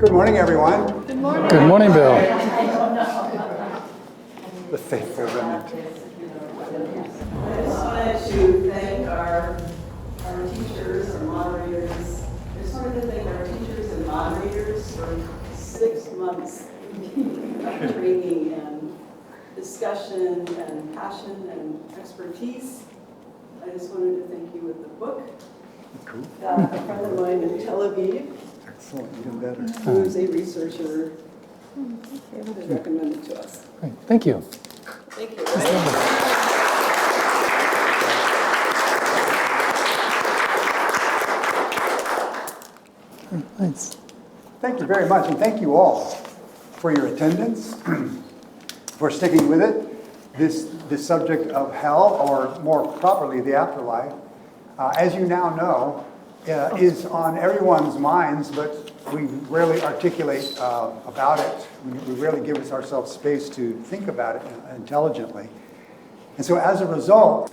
Good morning, everyone. Good morning. Good morning, Bill. The faithful remnant. I just wanted to thank our teachers and moderators. I just wanted to thank our teachers and moderators for 6 months of training and discussion and passion and expertise. I just wanted to thank you with the book. Cool. A friend of mine in Tel Aviv, Excellent, even better. who is a researcher, has recommended to us. Great. Thank you. Thank you. Thanks. Thank you very much, and thank you all for your attendance, for sticking with it. This subject of hell, or more properly, the afterlife, as you now know, is on everyone's minds, but we rarely articulate about it. We rarely give ourselves space to think about it intelligently. And so as a result,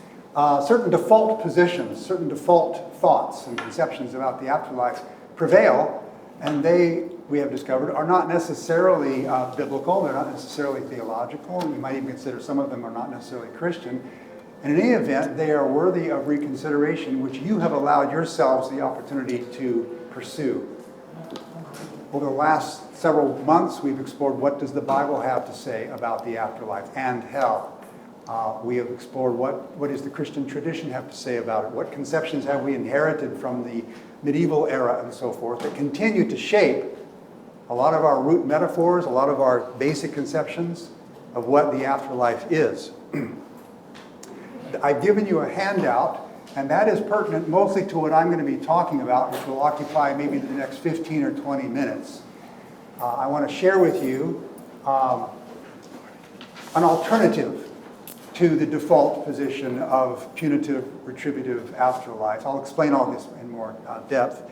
certain default positions, certain default thoughts and conceptions about the afterlife prevail, and they, we have discovered, are not necessarily biblical, they're not necessarily theological, and we might even consider some of them are not necessarily Christian. And in any event, they are worthy of reconsideration, which you have allowed yourselves the opportunity to pursue. Over the last several months, we've explored what does the Bible have to say about the afterlife and hell. We have explored what does the Christian tradition have to say about it, what conceptions have we inherited from the medieval era and so forth that continue to shape a lot of our root metaphors, a lot of our basic conceptions of what the afterlife is. I've given you a handout, and that is pertinent mostly to what I'm going to be talking about, which will occupy maybe the next 15 or 20 minutes. I want to share with you an alternative to the default position of punitive, retributive afterlife. I'll explain all this in more depth.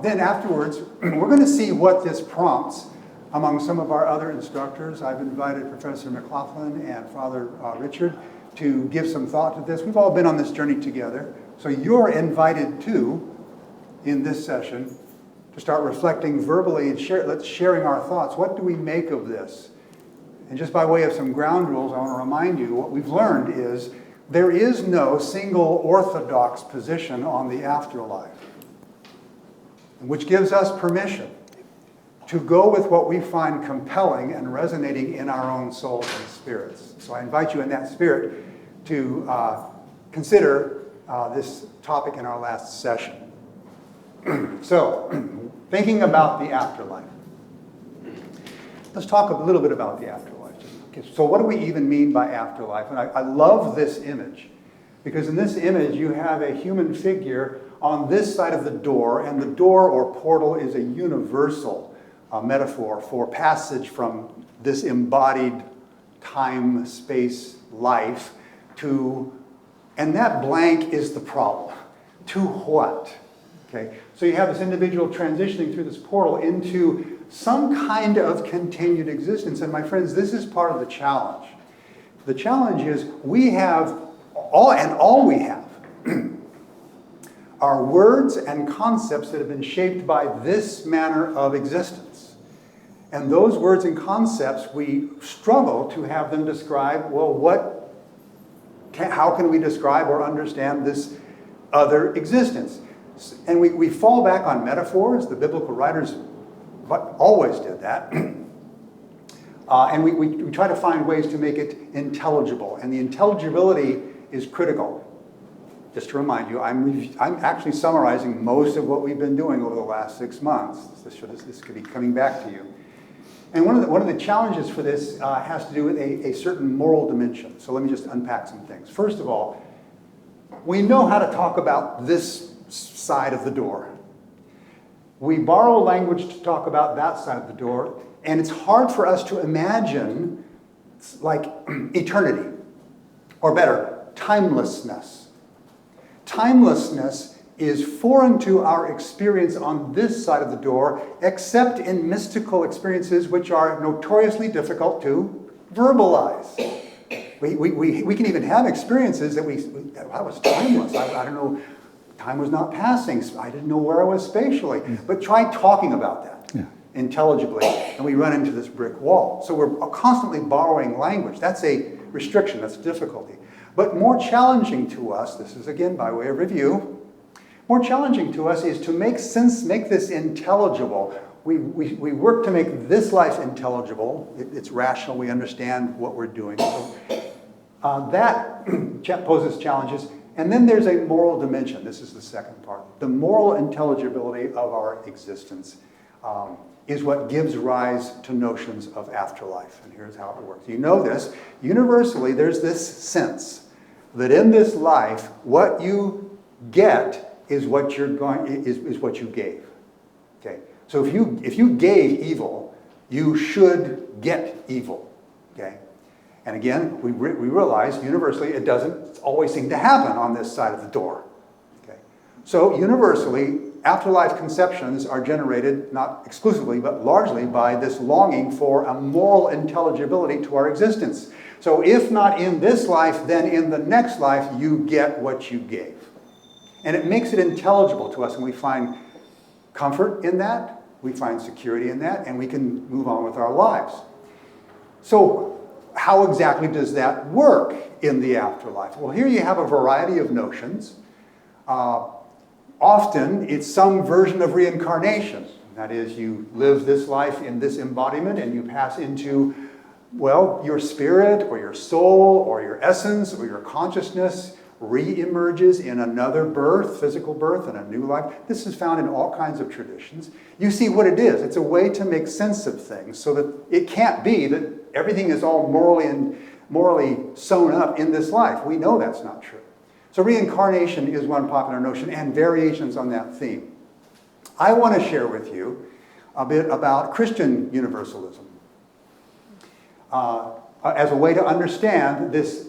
Then afterwards, we're going to see what this prompts among some of our other instructors. I've invited Professor McLoughlin and Father Richard to give some thought to this. We've all been on this journey together. So you're invited too, in this session, to start reflecting verbally and sharing our thoughts. What do we make of this? And just by way of some ground rules, I want to remind you what we've learned is there is no single orthodox position on the afterlife, which gives us permission to go with what we find compelling and resonating in our own souls and spirits. So I invite you in that spirit to consider this topic in our last session. So, thinking about the afterlife. Let's talk a little bit about the afterlife. So what do we even mean by afterlife? And I love this image, because in this image you have a human figure on this side of the door, and the door or portal is a universal metaphor for passage from this embodied time, space, life to, and that blank is the problem. To what? Okay, so you have this individual transitioning through this portal into some kind of continued existence. And my friends, this is part of the challenge. The challenge is we have all we have are words and concepts that have been shaped by this manner of existence. And those words and concepts, we struggle to have them describe, well, how can we describe or understand this other existence? And we fall back on metaphors. The biblical writers always did that. And we try to find ways to make it intelligible. And the intelligibility is critical. Just to remind you, I'm actually summarizing most of what we've been doing over the last 6 months. This could be coming back to you. And one of the challenges for this has to do with a certain moral dimension. So let me just unpack some things. First of all, we know how to talk about this side of the door. We borrow language to talk about that side of the door, and it's hard for us to imagine like eternity, or better, timelessness. Timelessness is foreign to our experience on this side of the door, except in mystical experiences which are notoriously difficult to verbalize. We can even have experiences that I was timeless. I don't know, time was not passing. I didn't know where I was spatially. But try talking about that. Yeah. intelligibly, and we run into this brick wall. So we're constantly borrowing language. That's a restriction, that's a difficulty. But more challenging to us, this is again by way of review, more challenging to us is to make this intelligible. We work to make this life intelligible. It's rational, we understand what we're doing. So, that poses challenges. And then there's a moral dimension. This is the second part. The moral intelligibility of our existence is what gives rise to notions of afterlife. And here's how it works. You know this. Universally, there's this sense that in this life, what you get is what is what you gave. Okay. So if you gave evil, you should get evil. Okay. And again, we realize universally it doesn't always seem to happen on this side of the door. Okay. So universally, afterlife conceptions are generated not exclusively, but largely by this longing for a moral intelligibility to our existence. So if not in this life, then in the next life, you get what you gave. And it makes it intelligible to us, and we find comfort in that, we find security in that, and we can move on with our lives. So how exactly does that work in the afterlife? Well, here you have a variety of notions. Often, it's some version of reincarnation. That is, you live this life in this embodiment, and you pass into, well, your spirit, or your soul, or your essence, or your consciousness re-emerges in another birth, physical birth, and a new life. This is found in all kinds of traditions. You see what it is. It's a way to make sense of things so that it can't be that everything is all morally sewn up in this life. We know that's not true. So reincarnation is one popular notion and variations on that theme. I want to share with you a bit about Christian universalism as a way to understand this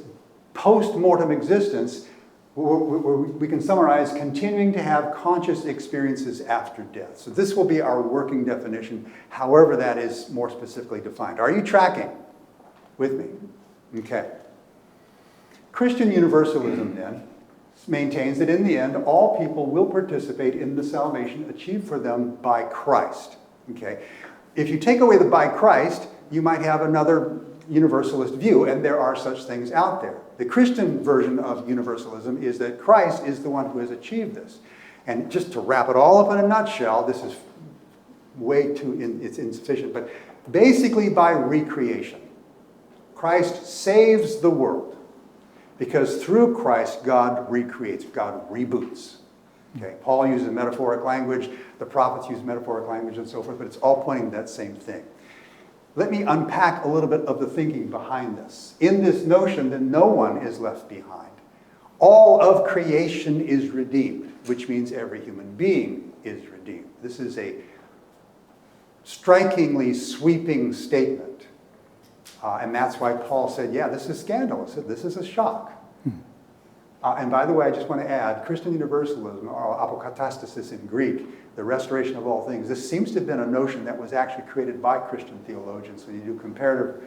post-mortem existence where we can summarize continuing to have conscious experiences after death. So this will be our working definition, however that is more specifically defined. Are you tracking with me? Okay. Christian universalism then maintains that in the end, all people will participate in the salvation achieved for them by Christ. Okay. If you take away the by Christ, you might have another universalist view, and there are such things out there. The Christian version of universalism is that Christ is the one who has achieved this. And just to wrap it all up in a nutshell, this is it's insufficient, but basically by recreation. Christ saves the world because through Christ, God recreates, God reboots. Okay, Paul uses metaphoric language, the prophets use metaphoric language and so forth, but it's all pointing to that same thing. Let me unpack a little bit of the thinking behind this. In this notion that no one is left behind, all of creation is redeemed, which means every human being is redeemed. This is a strikingly sweeping statement. And that's why Paul said, yeah, this is scandalous. This is a shock. And by the way, I just want to add, Christian universalism, or apokatastasis in Greek, the restoration of all things, this seems to have been a notion that was actually created by Christian theologians. When you do comparative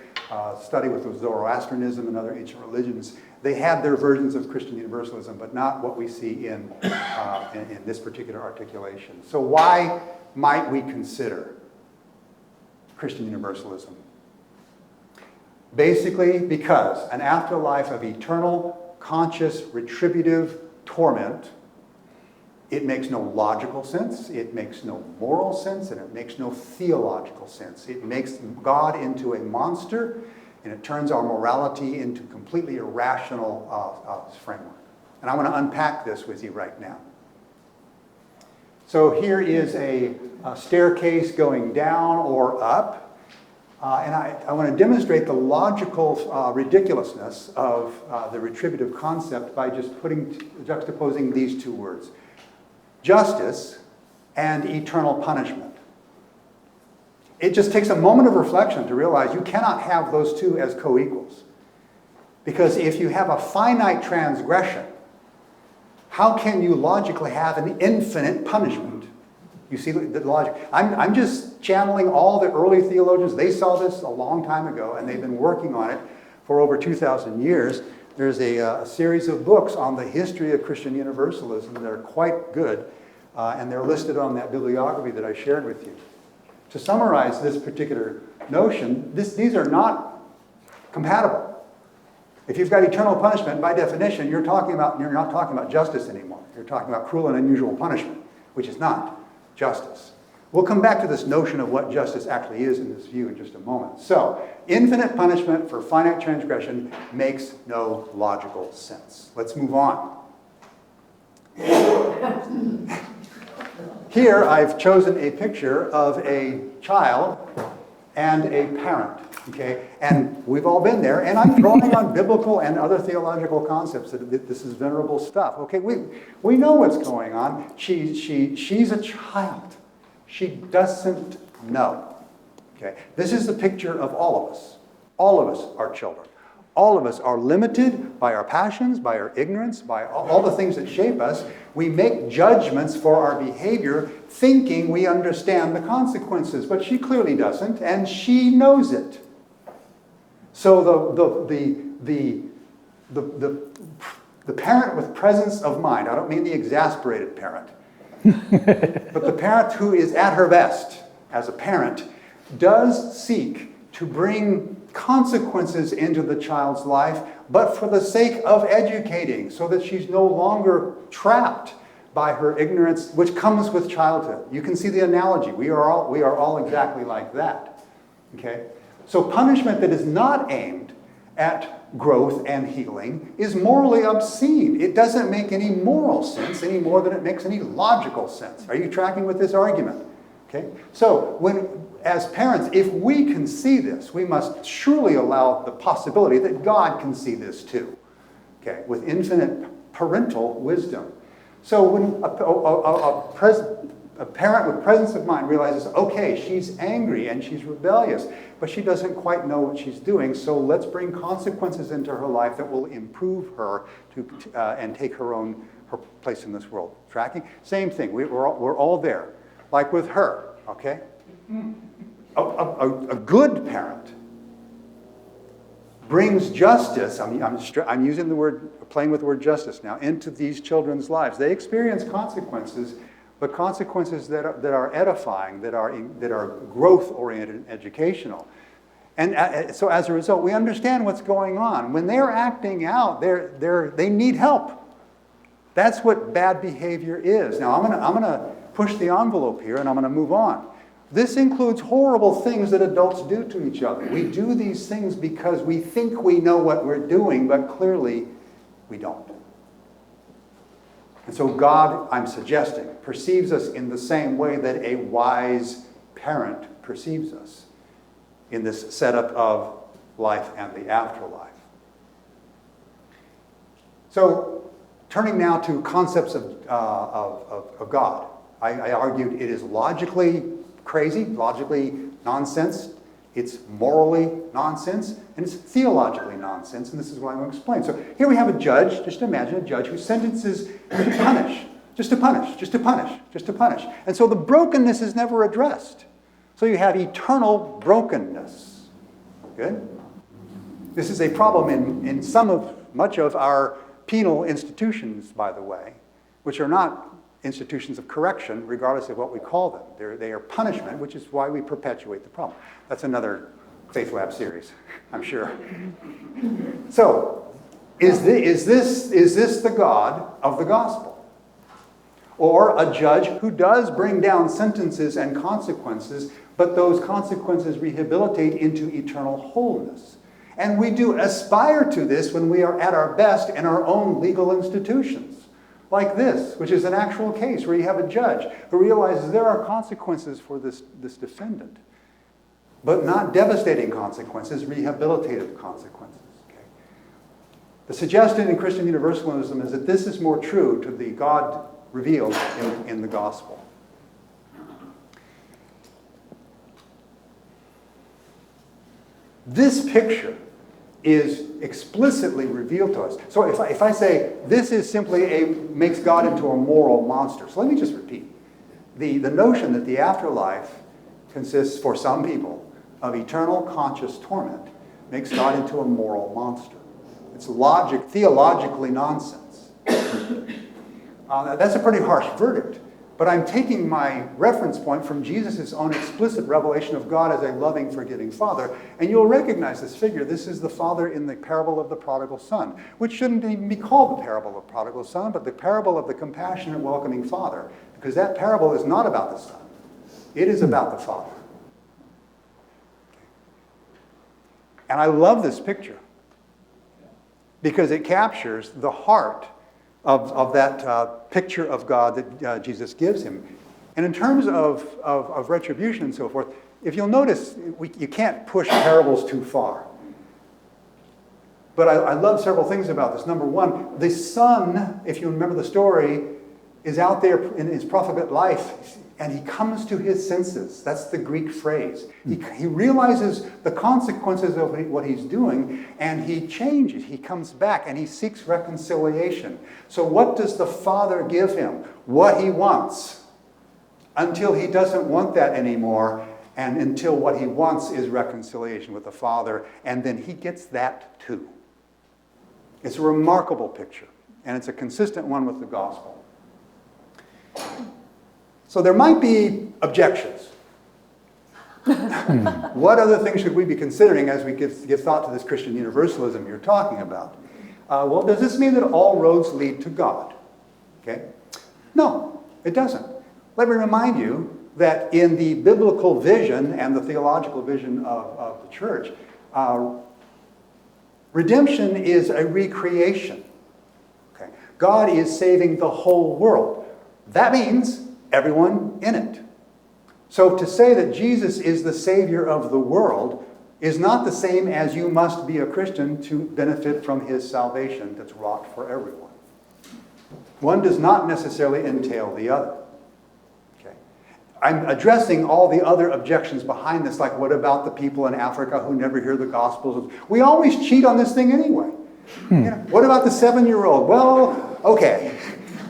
study with Zoroastrianism and other ancient religions, they had their versions of Christian universalism, but not what we see in this particular articulation. So why might we consider Christian universalism? Basically, because an afterlife of eternal, conscious, retributive torment, it makes no logical sense, it makes no moral sense, and it makes no theological sense. It makes God into a monster, and it turns our morality into completely irrational framework. And I want to unpack this with you right now. So here is a staircase going down or up. And I want to demonstrate the logical ridiculousness of the retributive concept by just juxtaposing these two words. Justice and eternal punishment. It just takes a moment of reflection to realize you cannot have those two as co-equals. Because if you have a finite transgression, how can you logically have an infinite punishment? You see the logic. I'm just channeling all the early theologians. They saw this a long time ago, and they've been working on it for over 2,000 years. There's a series of books on the history of Christian universalism that are quite good, and they're listed on that bibliography that I shared with you. to summarize this particular notion, these are not compatible. If you've got eternal punishment, by definition, you're not talking about justice anymore. You're talking about cruel and unusual punishment, which is not justice. We'll come back to this notion of what justice actually is in this view in just a moment. So, infinite punishment for finite transgression makes no logical sense. Let's move on. Here, I've chosen a picture of a child and a parent. Okay, and we've all been there, and I'm drawing on biblical and other theological concepts that this is venerable stuff. Okay, we know what's going on. She's a child. She doesn't know. Okay, this is the picture of all of us. All of us are children. All of us are limited by our passions, by our ignorance, by all the things that shape us. We make judgments for our behavior thinking we understand the consequences, but she clearly doesn't, and she knows it. So the parent with presence of mind, I don't mean the exasperated parent, but the parent who is at her best as a parent does seek to bring consequences into the child's life, but for the sake of educating, so that she's no longer trapped by her ignorance, which comes with childhood. You can see the analogy. We are all exactly like that. Okay? So punishment that is not aimed at growth and healing is morally obscene. It doesn't make any moral sense any more than it makes any logical sense. Are you tracking with this argument? Okay? So as parents, if we can see this, we must surely allow the possibility that God can see this too. Okay? With infinite parental wisdom. So when a parent with presence of mind realizes, okay, she's angry and she's rebellious, but she doesn't quite know what she's doing, so let's bring consequences into her life that will improve her and take her place in this world. Tracking? Same thing. We're all there. Like with her, okay? A good parent brings justice, I'm using the word, playing with the word justice now, into these children's lives. They experience consequences, but consequences that are edifying, that are growth-oriented and educational. And so as a result, we understand what's going on. When they're acting out, they need help. That's what bad behavior is. Now, I'm going to push the envelope here, and I'm going to move on. This includes horrible things that adults do to each other. We do these things because we think we know what we're doing, but clearly we don't. And so God, I'm suggesting, perceives us in the same way that a wise parent perceives us in this setup of life and the afterlife. So, turning now to concepts of God. I argued it is logically crazy, logically nonsense. It's morally nonsense, and it's theologically nonsense, and this is what I'm going to explain. So here we have a judge, just imagine a judge who sentences to punish, just to punish, just to punish, just to punish. And so the brokenness is never addressed. So you have eternal brokenness. Good? This is a problem in much of our penal institutions, by the way, which are not institutions of correction, regardless of what we call them. They are punishment, which is why we perpetuate the problem. That's another Faith Lab series, I'm sure. So, is this the God of the gospel? Or a judge who does bring down sentences and consequences, but those consequences rehabilitate into eternal wholeness? And we do aspire to this when we are at our best in our own legal institutions. Like this, which is an actual case where you have a judge who realizes there are consequences for this defendant, but not devastating consequences, rehabilitative consequences. Okay? The suggestion in Christian universalism is that this is more true to the God revealed in the gospel. This picture is explicitly revealed to us. So if I say this is simply makes God into a moral monster. So let me just repeat. The notion that the afterlife consists, for some people, of eternal conscious torment makes God into a moral monster. It's theologically nonsense. That's a pretty harsh verdict. But I'm taking my reference point from Jesus' own explicit revelation of God as a loving, forgiving Father. And you'll recognize this figure. This is the Father in the parable of the prodigal son, which shouldn't even be called the parable of the prodigal son, but the parable of the compassionate, welcoming Father. Because that parable is not about the Son. It is about the Father. And I love this picture because it captures the heart of that picture of God that Jesus gives him. And in terms of retribution and so forth, if you'll notice, you can't push parables too far. But I love several things about this. Number one, the son, if you remember the story, is out there in his profligate life, and he comes to his senses. That's the Greek phrase. He realizes the consequences of what he's doing, and he changes. He comes back, and he seeks reconciliation. So what does the Father give him? What he wants, until he doesn't want that anymore, and until what he wants is reconciliation with the Father, and then he gets that too. It's a remarkable picture, and it's a consistent one with the gospel. So there might be objections. What other things should we be considering as we give thought to this Christian universalism you're talking about? Well, does this mean that all roads lead to God? Okay? No, it doesn't. Let me remind you that in the biblical vision and the theological vision of the church, redemption is a recreation. Okay? God is saving the whole world. That means everyone in it. So to say that Jesus is the Savior of the world is not the same as you must be a Christian to benefit from his salvation that's wrought for everyone. One does not necessarily entail the other. Okay? I'm addressing all the other objections behind this, like what about the people in Africa who never hear the Gospels? We always cheat on this thing anyway. You know, what about the 7-year-old? Well, okay.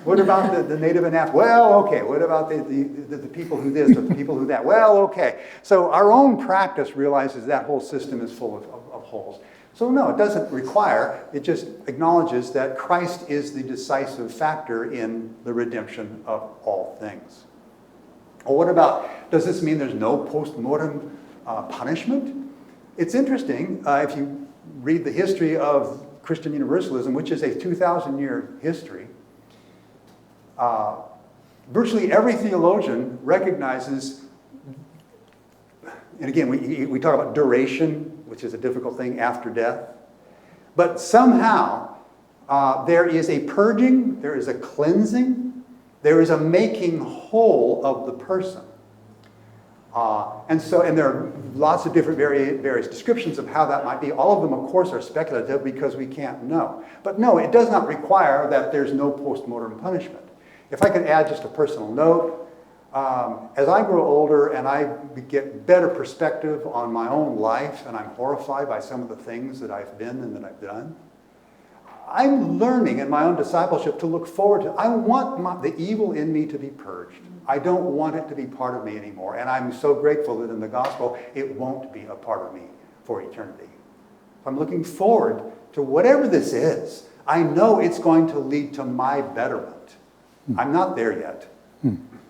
What about the native in Africa? Well, okay. What about the people who this or the people who that? Well, okay. So our own practice realizes that whole system is full of holes. So no, it doesn't require. It just acknowledges that Christ is the decisive factor in the redemption of all things. Well, what about, does this mean there's no post-mortem punishment? It's interesting, if you read the history of Christian universalism, which is a 2,000-year history, virtually every theologian recognizes, and again, we talk about duration, which is a difficult thing after death, but somehow there is a purging, there is a cleansing, there is a making whole of the person. And there are lots of different various descriptions of how that might be. All of them, of course, are speculative because we can't know. But no, it does not require that there's no post-mortem punishment. If I could add just a personal note, as I grow older and I get better perspective on my own life, and I'm horrified by some of the things that I've been and that I've done, I'm learning in my own discipleship to look forward to, I want the evil in me to be purged. I don't want it to be part of me anymore. And I'm so grateful that in the gospel, it won't be a part of me for eternity. I'm looking forward to whatever this is. I know it's going to lead to my betterment. I'm not there yet,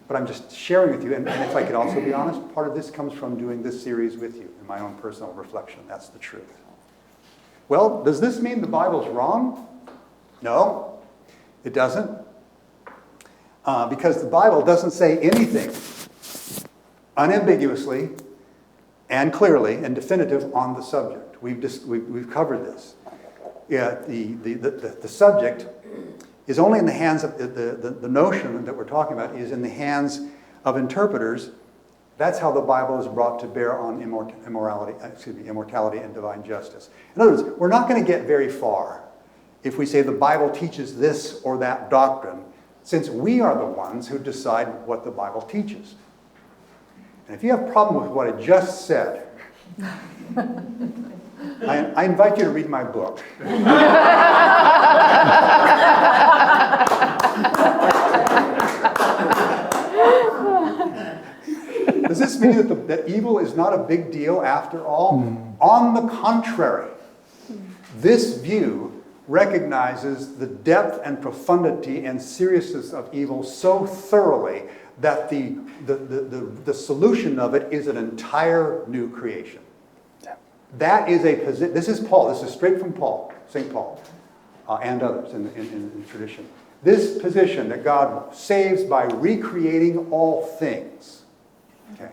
but I'm just sharing with you. And if I could also be honest, part of this comes from doing this series with you in my own personal reflection. That's the truth. Well, does this mean the Bible's wrong? No, it doesn't. Because the Bible doesn't say anything unambiguously and clearly and definitive on the subject. We've covered this. Yeah, the subject is only in the hands of the notion that we're talking about is in the hands of interpreters. That's how the Bible is brought to bear on immortality and divine justice. In other words, we're not going to get very far if we say the Bible teaches this or that doctrine, since we are the ones who decide what the Bible teaches. And if you have a problem with what I just said, I invite you to read my book. Does this mean that evil is not a big deal after all? On the contrary, this view recognizes the depth and profundity and seriousness of evil so thoroughly that the solution of it is an entire new creation. That is a position. This is Paul. This is straight from Paul, St. Paul, and others in tradition. This position that God saves by recreating all things, okay,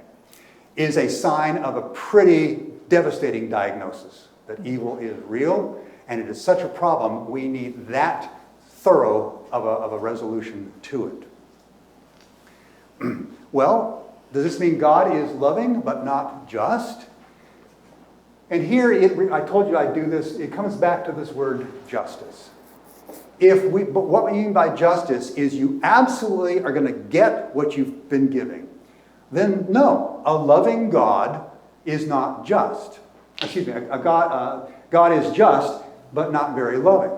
is a sign of a pretty devastating diagnosis that evil is real, and it is such a problem we need that thorough of a resolution to it. Well, does this mean God is loving but not just? And here, I told you I'd do this, it comes back to this word justice. But what we mean by justice is you absolutely are going to get what you've been giving. Then no, a loving God is not just. Excuse me, God is just, but not very loving.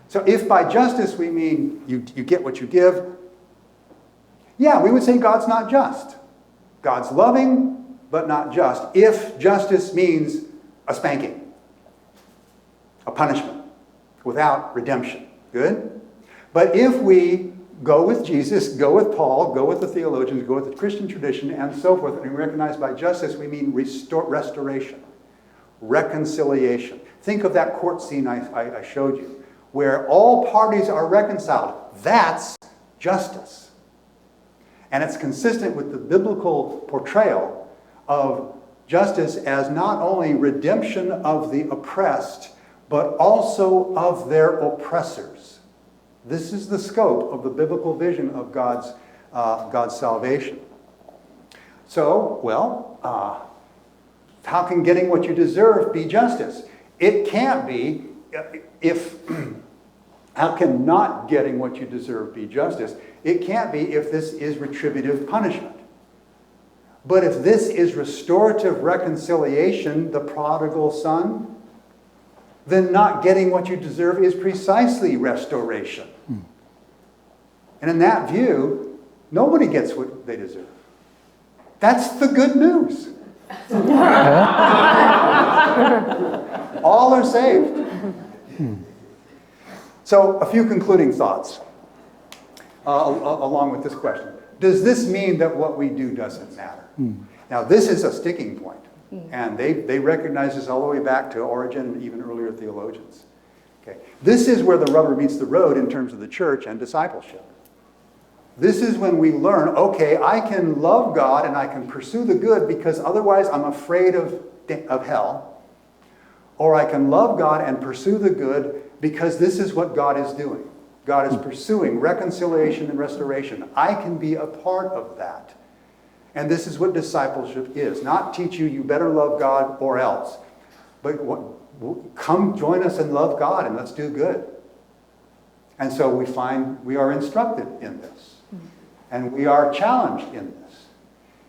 So if by justice we mean you get what you give, yeah, we would say God's not just. God's loving, but not just, if justice means a spanking, a punishment, without redemption. Good? But if we go with Jesus, go with Paul, go with the theologians, go with the Christian tradition, and so forth, and we recognize by justice we mean restoration, reconciliation. Think of that court scene I showed you, where all parties are reconciled. That's justice. And it's consistent with the biblical portrayal of justice as not only redemption of the oppressed, but also of their oppressors. This is the scope of the biblical vision of God's salvation. So, well, how can getting what you deserve be justice? It can't be how can not getting what you deserve be justice? It can't be if this is retributive punishment. But if this is restorative reconciliation, the prodigal son, then not getting what you deserve is precisely restoration. And in that view, nobody gets what they deserve. That's the good news. All are saved. So, a few concluding thoughts along with this question. Does this mean that what we do doesn't matter? Now, this is a sticking point. And they recognize this all the way back to Origen and even earlier theologians. Okay. This is where the rubber meets the road in terms of the church and discipleship. This is when we learn, okay, I can love God and I can pursue the good because otherwise I'm afraid of hell. Or I can love God and pursue the good because this is what God is doing. God is pursuing reconciliation and restoration. I can be a part of that. And this is what discipleship is. Not teach you better love God or else. But come join us and love God and let's do good. And so we find we are instructed in this. And we are challenged in this.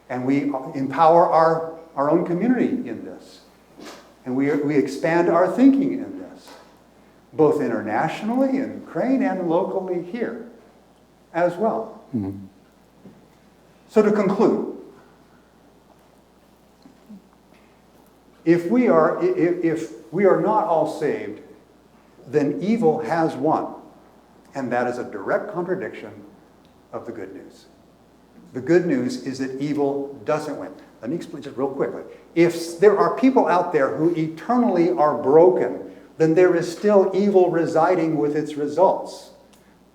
And we empower our own community in this. And we expand our thinking in this. Both internationally in Ukraine and locally here as well. Mm-hmm. So to conclude, if we are not all saved, then evil has won. And that is a direct contradiction of the good news. The good news is that evil doesn't win. Let me explain just real quickly. If there are people out there who eternally are broken, then there is still evil residing with its results.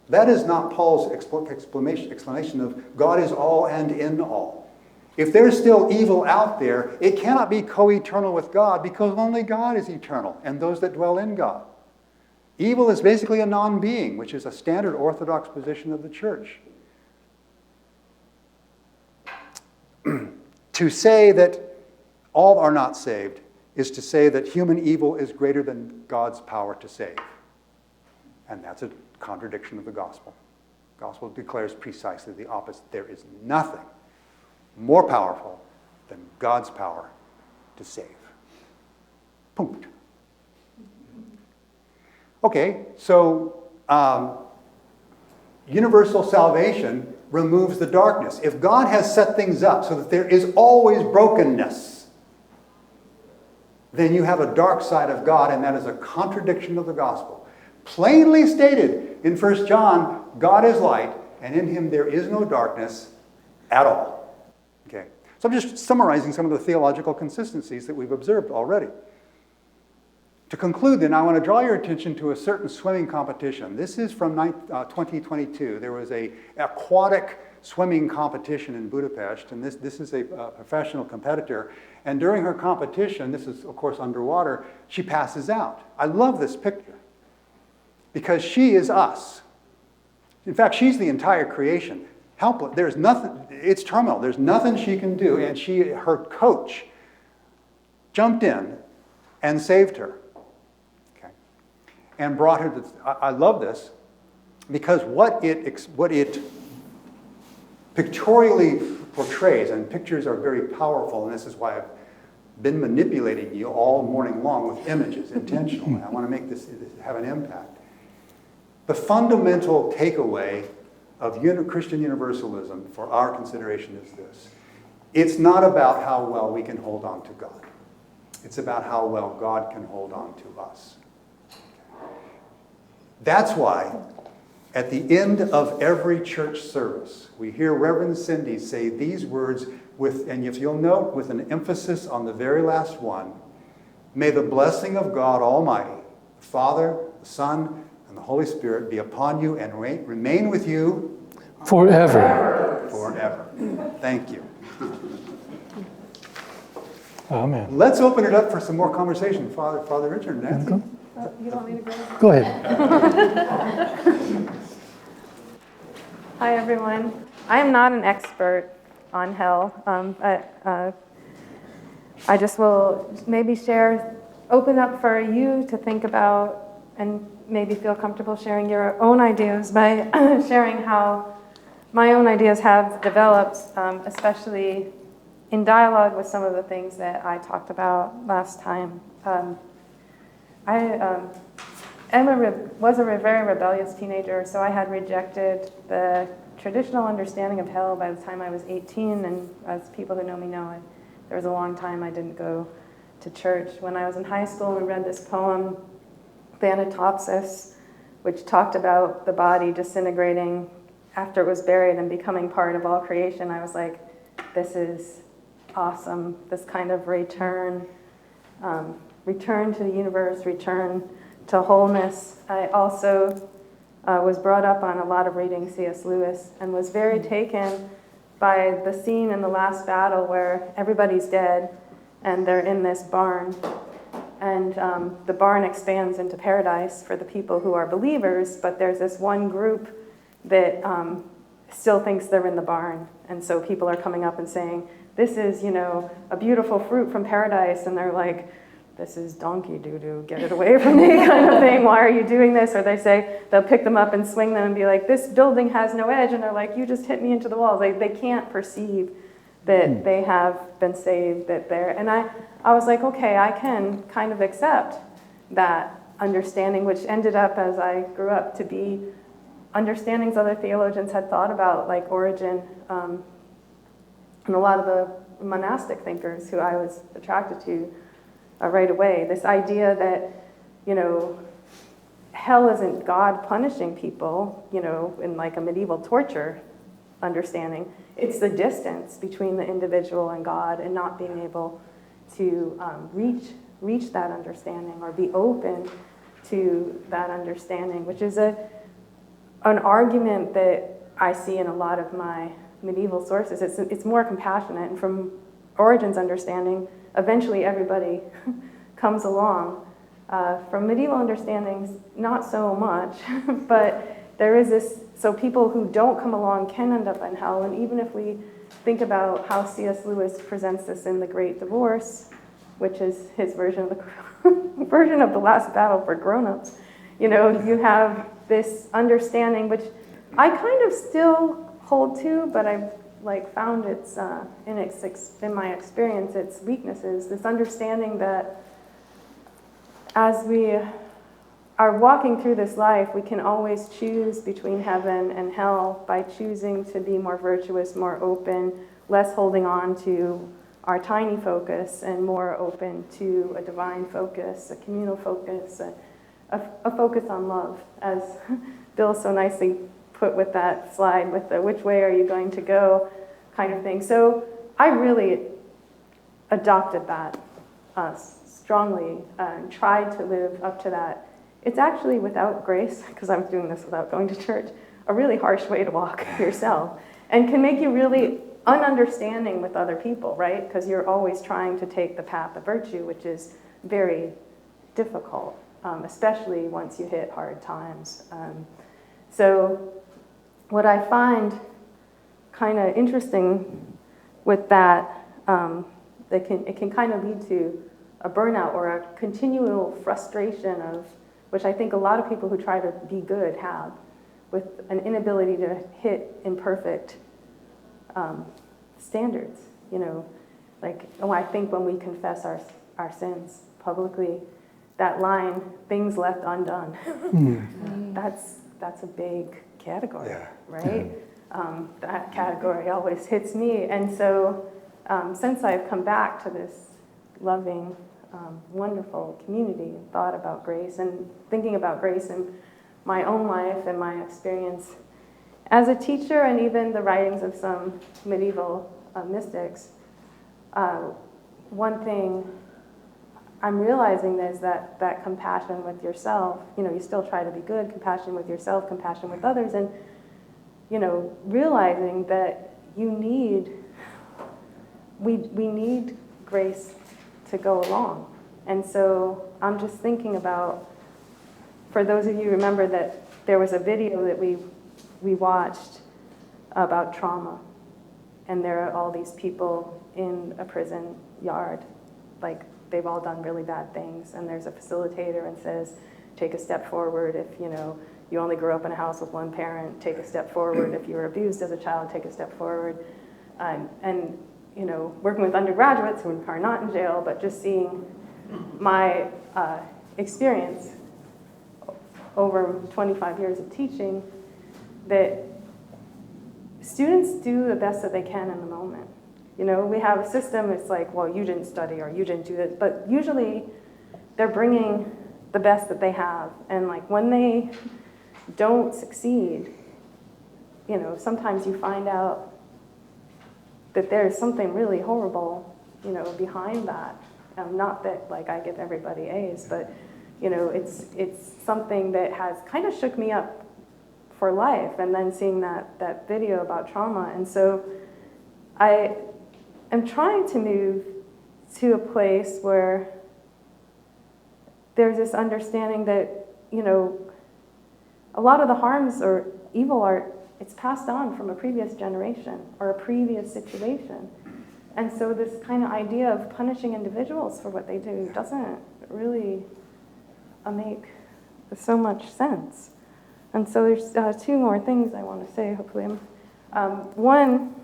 That is not Paul's explanation of God is all and in all. If there's still evil out there, it cannot be co-eternal with God because only God is eternal and those that dwell in God. Evil is basically a non-being, which is a standard orthodox position of the church. To say that all are not saved is to say that human evil is greater than God's power to save. And that's a contradiction of the gospel. The gospel declares precisely the opposite. There is nothing more powerful than God's power to save. Punct. Okay, so universal salvation removes the darkness. If God has set things up so that there is always brokenness, then you have a dark side of God, and that is a contradiction of the gospel. Plainly stated in 1 John, God is light, and in him there is no darkness. at all. Okay. So I'm just summarizing some of the theological consistencies that we've observed already. To conclude, then, I want to draw your attention to a certain swimming competition. This is from 2022. There was an aquatic swimming competition in Budapest, and this is a professional competitor. And during her competition, this is, of course, underwater, she passes out. I love this picture because she is us. In fact, she's the entire creation. Helpless. There's nothing, it's terminal. There's nothing she can do. And her coach jumped in and saved her. Okay. And brought her to, I love this because what it pictorially portrays, and pictures are very powerful, and this is why I've been manipulating you all morning long with images intentionally. I want to make this have an impact. The fundamental takeaway of Christian universalism for our consideration is this. It's not about how well we can hold on to God. It's about how well God can hold on to us. That's why at the end of every church service, we hear Reverend Cindy say these words with, and if you'll note, with an emphasis on the very last one, may the blessing of God Almighty, the Father, the Son, and the Holy Spirit be upon you and remain with you Forever. forever. Thank you. Amen. Let's open it up for some more conversation. Father Richard, Nancy. You want me to go? Go ahead. Hi, everyone. I am not an expert on hell. I just will maybe open up for you to think about and maybe feel comfortable sharing your own ideas by sharing how my own ideas have developed, especially in dialogue with some of the things that I talked about last time. I was a very rebellious teenager, so I had rejected the traditional understanding of hell by the time I was 18, and as people who know me know, there was a long time I didn't go to church. When I was in high school, we read this poem, Thanatopsis, which talked about the body disintegrating after it was buried and becoming part of all creation. I was like, this is awesome, this kind of return to the universe, return to wholeness. I also was brought up on a lot of reading C.S. Lewis and was very taken by the scene in The Last Battle where everybody's dead and they're in this barn. And the barn expands into paradise for the people who are believers, but there's this one group that still thinks they're in the barn. And so people are coming up and saying, this is, a beautiful fruit from paradise. And they're like, this is donkey doo-doo, get it away from me kind of thing. Why are you doing this? Or they say, they'll pick them up and swing them and be like, this building has no edge. And they're like, you just hit me into the walls. They can't perceive that they have been saved, that they're, and I was like, okay, I can kind of accept that understanding, which ended up, as I grew up, to be understandings other theologians had thought about, like Origen, and a lot of the monastic thinkers who I was attracted to right away. This idea that, hell isn't God punishing people, in like a medieval torture understanding. It's the distance between the individual and God and not being able to reach that understanding or be open to that understanding, which is an argument that I see in a lot of my medieval sources. It's more compassionate, and from Origen's understanding, eventually everybody comes along. From medieval understandings, not so much, but there is this, so people who don't come along can end up in hell, and even if we think about how C.S. Lewis presents this in The Great Divorce, which is his version of the Last Battle for grown-ups, you have this understanding, which I kind of still hold to, but I've found it's in my experience, its weaknesses, this understanding that as we are walking through this life, we can always choose between heaven and hell by choosing to be more virtuous, more open, less holding on to our tiny focus, and more open to a divine focus, a communal focus, a focus on love, as Bill so nicely put with that slide with the which way are you going to go kind of thing. So I really adopted that strongly and tried to live up to that. It's actually, without grace, because I was doing this without going to church, a really harsh way to walk yourself, and can make you really ununderstanding with other people, right? Because you're always trying to take the path of virtue, which is very difficult, especially once you hit hard times. So what I find kind of interesting with that, it can kind of lead to a burnout or a continual frustration of, which I think a lot of people who try to be good have, with an inability to hit imperfect standards. Like, I think when we confess our sins publicly, that line, things left undone, that's a big category, right? That category always hits me. And so since I've come back to this loving, wonderful community and thought about grace and thinking about grace in my own life and my experience as a teacher and even the writings of some medieval mystics, one thing I'm realizing is that compassion with yourself, you still try to be good, compassion with yourself, compassion with others, and, realizing that we need grace to go along. And so I'm just thinking about, for those of you who remember that there was a video that we watched about trauma, and there are all these people in a prison yard, like they've all done really bad things, and there's a facilitator and says, take a step forward if you only grew up in a house with one parent, take a step forward. If you were abused as a child, take a step forward. And working with undergraduates who are not in jail, but just seeing my experience over 25 years of teaching, that students do the best that they can in the moment. We have a system, it's like, well, you didn't study or you didn't do this, but usually they're bringing the best that they have. And like when they don't succeed, sometimes you find out that there's something really horrible, behind that. Not that like I give everybody A's, but it's something that has kind of shook me up for life. And then seeing that video about trauma, and so I am trying to move to a place where there's this understanding that a lot of the harms or evil it's passed on from a previous generation or a previous situation. And so this kind of idea of punishing individuals for what they do doesn't really make so much sense. And so there's two more things I want to say, hopefully. One,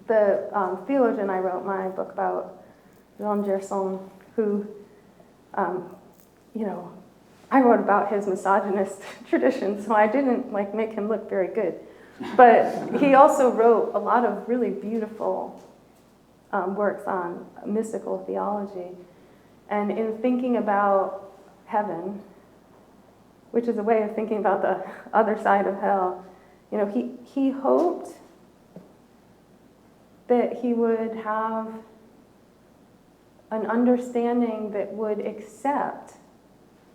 the theologian I wrote my book about, Yarchin, who, I wrote about his misogynist tradition, so I didn't make him look very good. But he also wrote a lot of really beautiful works on mystical theology. And in thinking about heaven, which is a way of thinking about the other side of hell, he hoped that he would have an understanding that would accept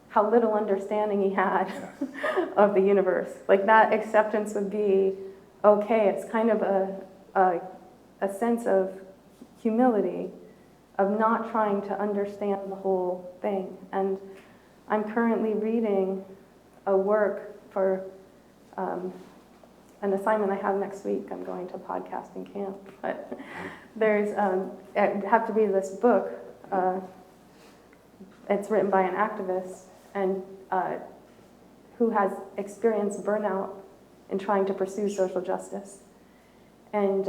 how little understanding he had of the universe. Like that acceptance would be okay. It's kind of a sense of humility, of not trying to understand the whole thing. And I'm currently reading a work for an assignment I have next week. I'm going to a podcasting camp. But there's, I have to read this book. It's written by an activist and who has experienced burnout in trying to pursue social justice, and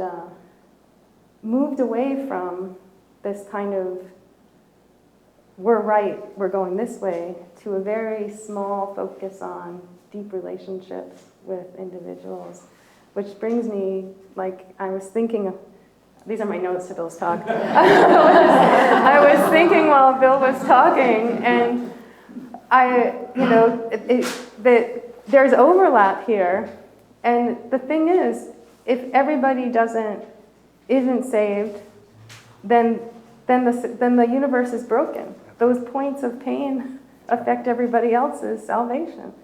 moved away from this kind of we're right, we're going this way, to a very small focus on deep relationships with individuals, which brings me, I was thinking, these are my notes to Bill's talk. I was thinking while Bill was talking, and that there's overlap here, and the thing is, if everybody isn't saved, then the universe is broken. Those points of pain affect everybody else's salvation.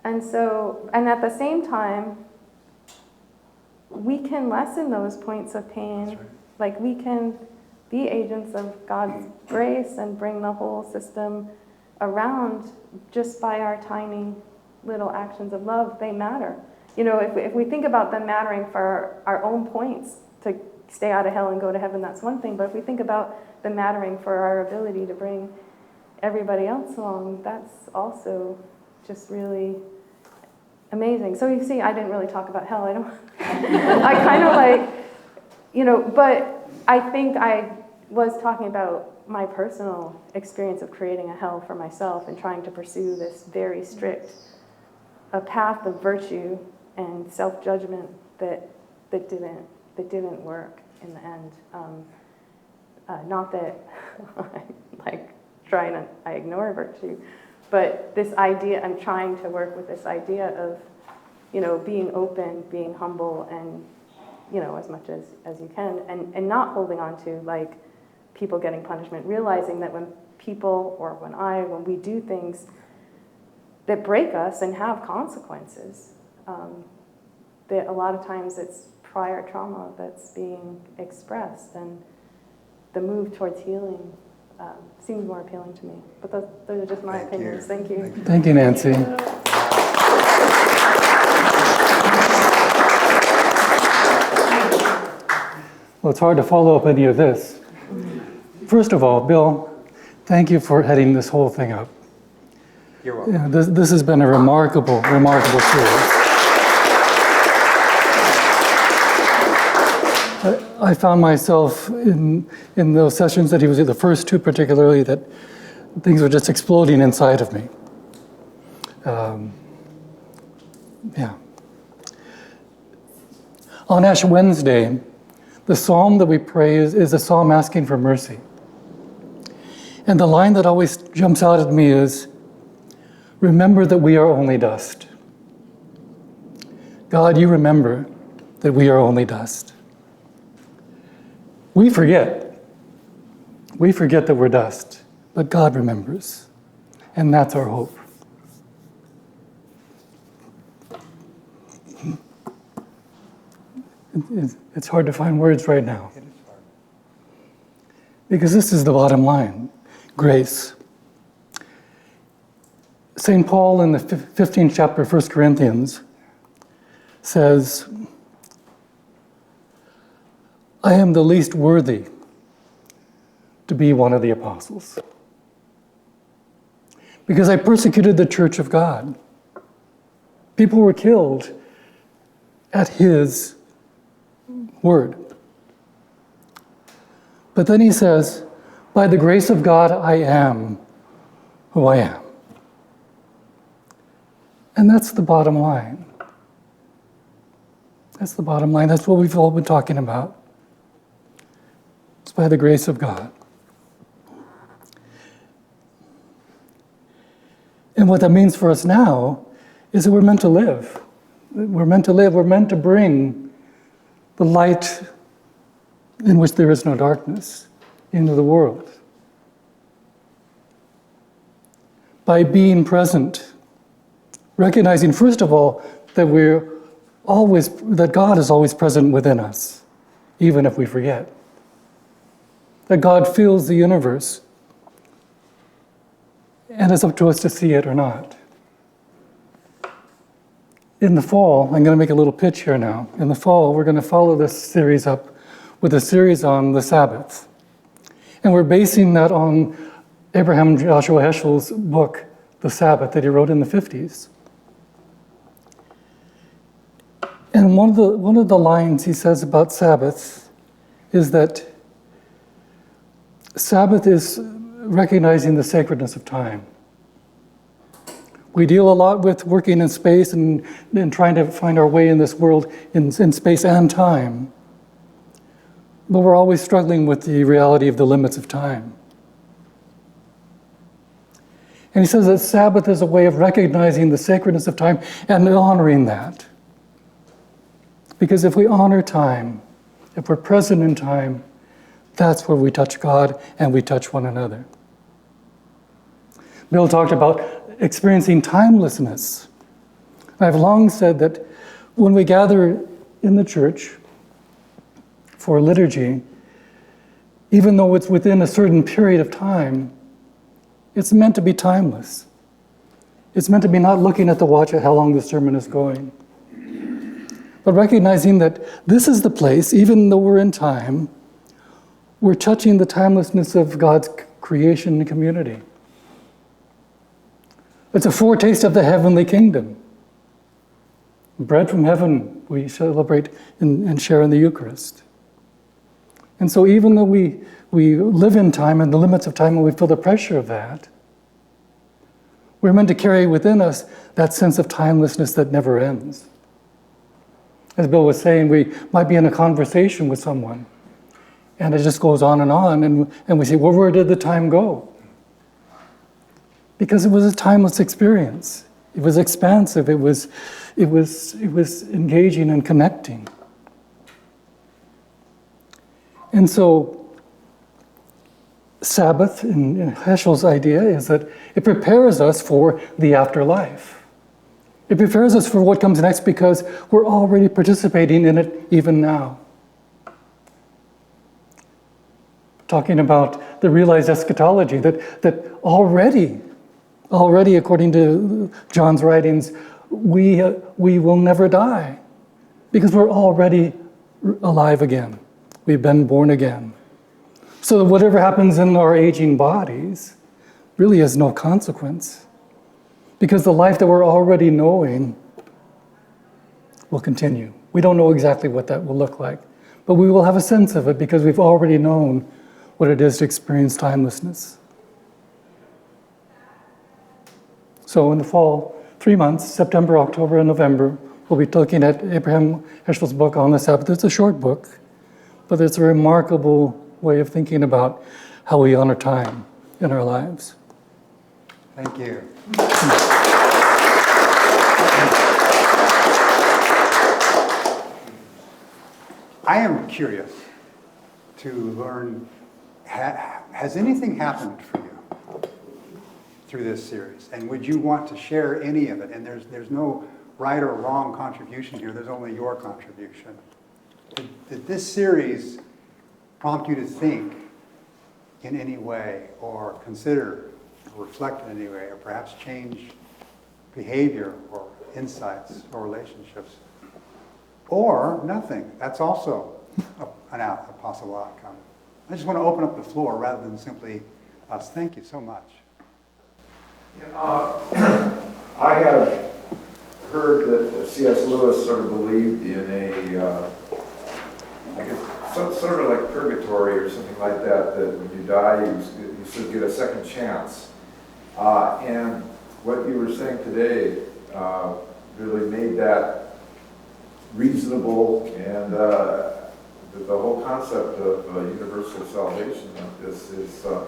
And at the same time, we can lessen those points of pain. Like, we can be agents of God's grace and bring the whole system around just by our tiny little actions of love. They matter. If we think about them mattering for our own points to stay out of hell and go to heaven, that's one thing. But if we think about them mattering for our ability to bring everybody else along, that's also just really amazing. So you see, I didn't really talk about hell. I kind of but I think I was talking about my personal experience of creating a hell for myself and trying to pursue this very strict a path of virtue and self-judgment that didn't work in the end. Not that I ignore virtue, but this idea, I'm trying to work with this idea of, being open, being humble, and, as much as you can, and not holding on to, people getting punishment, realizing that when people, or when we do things that break us and have consequences, that a lot of times it's prior trauma that's being expressed, and the move towards healing seems more appealing to me. But those are just my opinions. Thank you. Thank you, Nancy. Well, it's hard to follow up any of this. First of all, Bill, thank you for heading this whole thing up. You're welcome. Yeah, this has been a remarkable series. I found myself in those sessions that he was at, the first two particularly, that things were just exploding inside of me. On Ash Wednesday, the psalm that we pray is a psalm asking for mercy. And the line that always jumps out at me is, remember that we are only dust. God, you remember that we are only dust. We forget. We forget that we're dust, but God remembers. And that's our hope. It's hard to find words right now. Because this is the bottom line. Grace. St. Paul in the 15th chapter of 1 Corinthians says, I am the least worthy to be one of the apostles, because I persecuted the church of God. People were killed at his word. But then he says, by the grace of God, I am who I am. And that's the bottom line. That's the bottom line. That's what we've all been talking about. It's by the grace of God. And what that means for us now is that we're meant to live. We're meant to live. We're meant to bring the light in which there is no darkness into the world. By being present, recognizing, first of all, that God is always present within us, even if we forget. That God fills the universe, and it's up to us to see it or not. In the fall, I'm going to make a little pitch here now. In the fall, we're going to follow this series up with a series on the Sabbath. And we're basing that on Abraham Joshua Heschel's book, The Sabbath, that he wrote in the 50s. And one of the lines he says about Sabbath is that Sabbath is recognizing the sacredness of time. We deal a lot with working in space and trying to find our way in this world in space and time. But we're always struggling with the reality of the limits of time. And he says that Sabbath is a way of recognizing the sacredness of time and honoring that. Because if we honor time, if we're present in time, that's where we touch God and we touch one another. Bill talked about experiencing timelessness. I've long said that when we gather in the church for liturgy, even though it's within a certain period of time, it's meant to be timeless. It's meant to be not looking at the watch at how long the sermon is going, but recognizing that this is the place, even though we're in time, we're touching the timelessness of God's creation and community. It's a foretaste of the heavenly kingdom. Bread from heaven we celebrate and share in the Eucharist. And so even though we live in time and the limits of time and we feel the pressure of that, we're meant to carry within us that sense of timelessness that never ends. As Bill was saying, we might be in a conversation with someone and it just goes on, and we say, well, where did the time go? Because it was a timeless experience. It was expansive. It was engaging and connecting. And so Sabbath, in Heschel's idea, is that it prepares us for the afterlife. It prepares us for what comes next because we're already participating in it even now. Talking about the realized eschatology, that already according to John's writings, we will never die because we're already alive again. We've been born again. So that whatever happens in our aging bodies really has no consequence because the life that we're already knowing will continue. We don't know exactly what that will look like, but we will have a sense of it because we've already known what it is to experience timelessness. So in the fall, 3 months, September, October, and November, we'll be looking at Abraham Heschel's book on the Sabbath. It's a short book, but it's a remarkable way of thinking about how we honor time in our lives. Thank you. I am curious to learn, has anything happened for you through this series? And would you want to share any of it? And there's no right or wrong contribution here. There's only your contribution. Did this series prompt you to think in any way or consider or reflect in any way or perhaps change behavior or insights or relationships? Or nothing. That's also a possible outcome. I just want to open up the floor rather than simply us. Thank you so much. I have heard that C.S. Lewis sort of believed in sort of like purgatory or something like that, that when you die, you should get a second chance. And what you were saying today really made that reasonable, and the whole concept of universal salvation like this is, that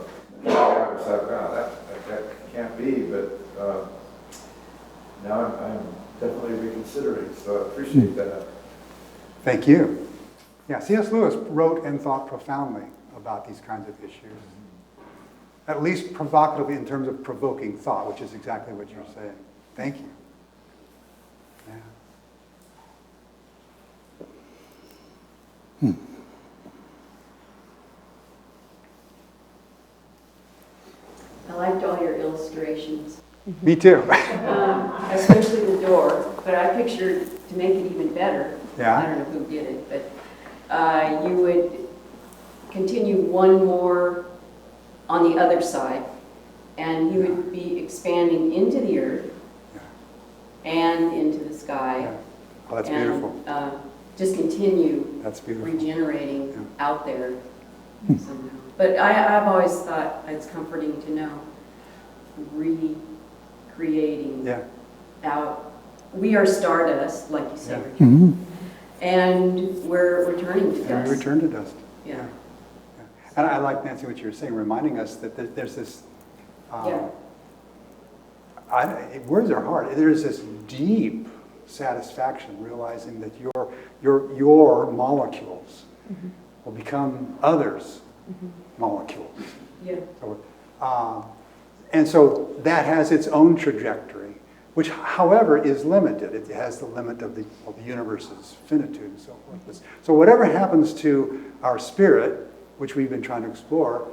can't be, but now I'm definitely reconsidering, so I appreciate that. Thank you. Yeah, C.S. Lewis wrote and thought profoundly about these kinds of issues. At least provocatively in terms of provoking thought, which is exactly what you're saying. Thank you. Yeah. I liked all your illustrations, Me too. especially the door, but I pictured, to make it even better, Yeah. I don't know who did it, but you would continue one more on the other side, and you would be expanding into the earth and into the sky. Yeah. Oh, that's and, beautiful. Just continue That's beautiful. regenerating out there somehow. But I've always thought it's comforting to know recreating out. We are stardust, like you said, Yeah. Mm-hmm. and we're returning to And dust. we return to dust. Yeah. And I like, Nancy, what you were saying, reminding us that there's this, Yeah. words are hard. There's this deep satisfaction, realizing that your molecules will become others' molecules. Yeah. And so that has its own trajectory, which, however, is limited. It has the limit of the universe's finitude and so forth. So whatever happens to our spirit, which we've been trying to explore,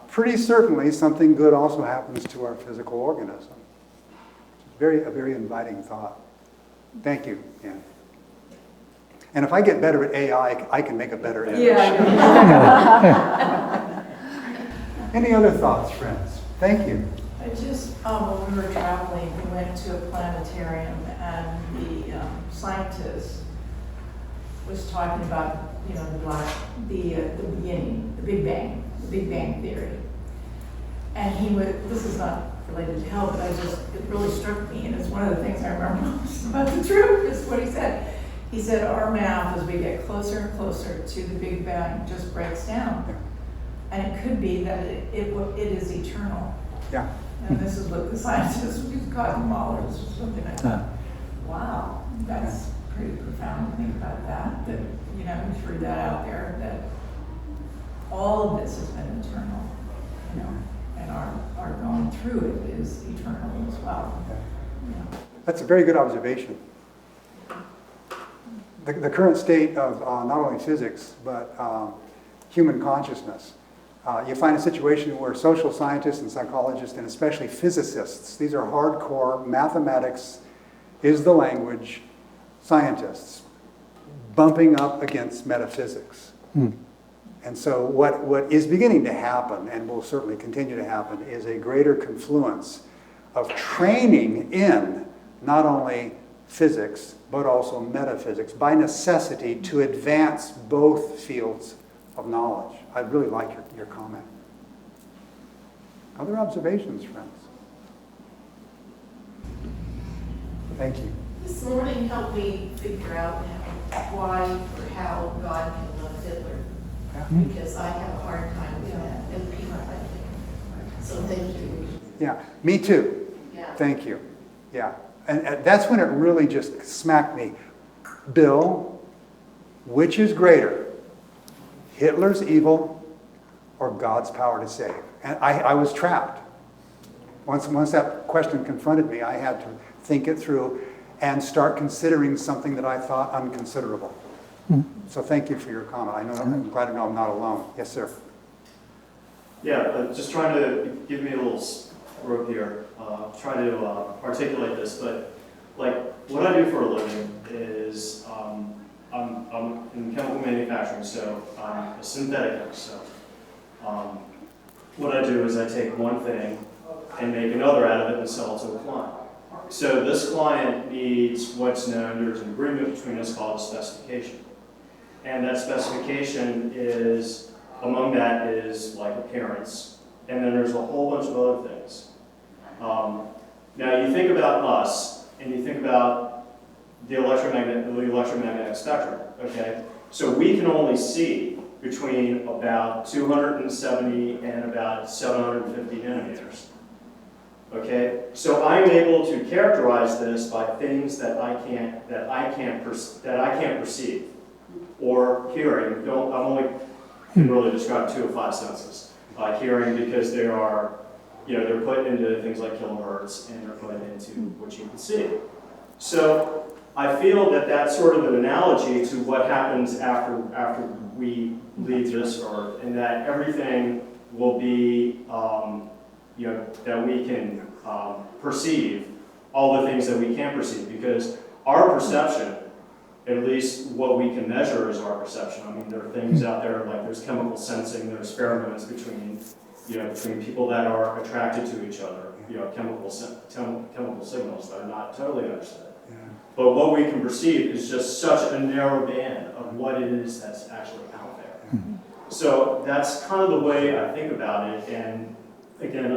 pretty certainly something good also happens to our physical organism. A very inviting thought. Thank you, Ann. And if I get better at AI, I can make a better image. Yeah. Any other thoughts, friends? Thank you. I just, when we were traveling, we went to a planetarium and the scientist was talking about, you know, the beginning, the Big Bang Theory. And this is not related to hell, but it really struck me, and it's one of the things I remember most about the truth, is what he said. He said, our math, as we get closer and closer to the Big Bang, just breaks down. And it could be that it is eternal. Yeah. And this is what the scientists use cotton mollers or something like that. Wow, that's pretty profound to think about that. That, you know, we threw that out there, that all of this has been eternal, you know, and our going through it is eternal as well. Yeah. That's a very good observation. The current state of not only physics, but human consciousness. You find a situation where social scientists and psychologists, and especially physicists, these are hardcore mathematics is the language scientists, bumping up against metaphysics. And so what is beginning to happen, and will certainly continue to happen, is a greater confluence of training in not only physics, but also metaphysics, by necessity to advance both fields of knowledge. I really like your comment. Other observations, friends? Thank you. This morning helped me figure out why or how God can love Hitler. Because I have a hard time with that and people like that. So thank you. Yeah, me too. Yeah. Thank you. Yeah, and that's when it really just smacked me. Bill, which is greater, Hitler's evil or God's power to save? And I was trapped. Once that question confronted me, I had to think it through and start considering something that I thought unconsiderable. So thank you for your comment. I'm glad to know I'm not alone. Yes, sir. Yeah, just trying to give me a little rope here. Try to articulate this, but like what I do for a living is I'm in chemical manufacturing, so I'm a synthetic chemist. So what I do is I take one thing and make another out of it and sell it to a client. So this client needs what's known, there's an agreement between us called a specification. And that specification is, among that is like appearance, and then there's a whole bunch of other things. Now you think about us, and you think about the electromagnetic spectrum, okay? So we can only see between about 270 and about 750 nanometers. Okay, so I'm able to characterize this by things that I can't perceive, or hearing. I'm only can really describe 2 of 5 senses. Hearing, because they are, they're put into things like kilohertz, and they're put into what you can see. So I feel that that's sort of an analogy to what happens after we leave this earth, and that everything will be. That we can perceive all the things that we can't perceive, because our perception, at least what we can measure is our perception. I mean, there are things out there like there's chemical sensing, there's pheromones between people that are attracted to each other, chemical signals that are not totally understood. Yeah. But what we can perceive is just such a narrow band of what it is that's actually out there. Mm-hmm. So that's kind of the way I think about it. And again,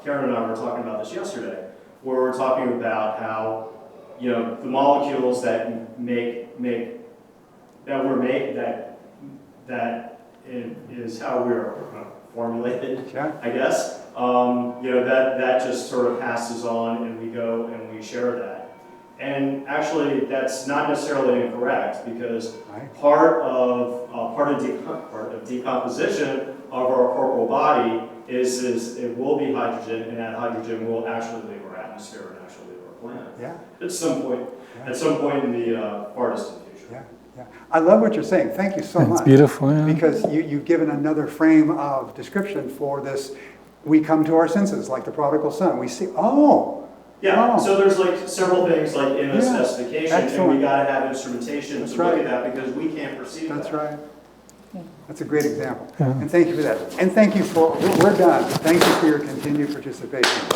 Karen and I were talking about this yesterday, where we're talking about how, the molecules that is how we're formulated, yeah. I guess. That just sort of passes on, and we go and we share that. And actually, that's not necessarily incorrect, because Right. part of decomposition of our corporal body is it will be hydrogen, and that hydrogen will actually leave our atmosphere and actually leave our planet Yeah, at some point. Yeah. At some point in the far distant future. yeah, yeah. I love what you're saying. Thank you so It's much. beautiful, yeah. Because you've given another frame of description for this. We come to our senses, like the prodigal son. We see, oh, Yeah, Oh. so there's like several things like in a Yeah, specification, and excellent. we gotta have instrumentation That's to look right. at that, because we can't perceive that. that's right. That's a great example. Yeah. And thank you for that. And thank you for, we're done. Thank you for your continued participation.